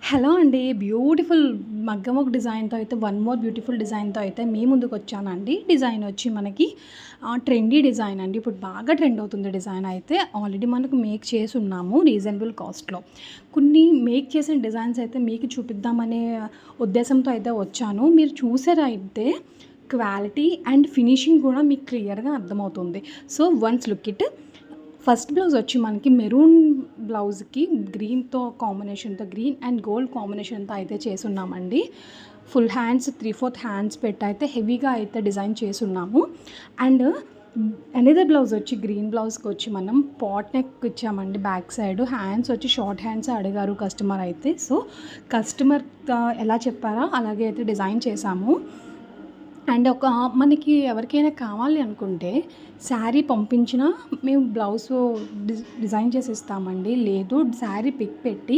Hello అండి. Beautiful మగ్గం work డిజైన్‌తో అయితే వన్ మోర్ బ్యూటిఫుల్ డిజైన్‌తో అయితే మీ ముందుకొచ్చానండి. డిజైన్ వచ్చి మనకి ట్రెండీ డిజైన్ అండి. ఇప్పుడు బాగా ట్రెండ్ అవుతుంది డిజైన్ అయితే. ఆల్రెడీ మనకు మేక్ చేసున్నాము రీజనబుల్ కాస్ట్‌లో. కొన్ని మేక్ చేసిన డిజైన్స్ అయితే మీకు చూపిద్దామనే ఉద్దేశంతో అయితే వచ్చాను. మీరు చూసారైతే క్వాలిటీ అండ్ ఫినిషింగ్ కూడా మీకు క్లియర్‌గా అర్థమవుతుంది. So, once look it. First blouse వచ్చి మనకి మెరూన్ బ్లౌజ్‌కి గ్రీన్‌తో కాంబినేషన్‌తో గ్రీన్ అండ్ గోల్డ్ కాంబినేషన్‌తో అయితే చేసున్నామండి. ఫుల్ హ్యాండ్స్ 3/4 హ్యాండ్స్ పెట్టయితే హెవీగా అయితే డిజైన్ చేసున్నాము. అండ్ అనదర్ బ్లౌజ్ వచ్చి గ్రీన్ బ్లౌజ్‌కొచ్చి మనం పాట్ నెక్ ఇచ్చామండి బ్యాక్ సైడ్. హ్యాండ్స్ వచ్చి షార్ట్ హ్యాండ్స్ అడిగారు కస్టమర్ అయితే. సో, కస్టమర్ ఎలా చెప్పారో అలాగే అయితే డిజైన్ చేశాము. అండ్ మనకి ఎవరికైనా కావాలి అనుకుంటే శారీ పంపించినా మేము బ్లౌజు డిజైన్ చేసి ఇస్తామండి. లేదు శారీ పిక్ పెట్టి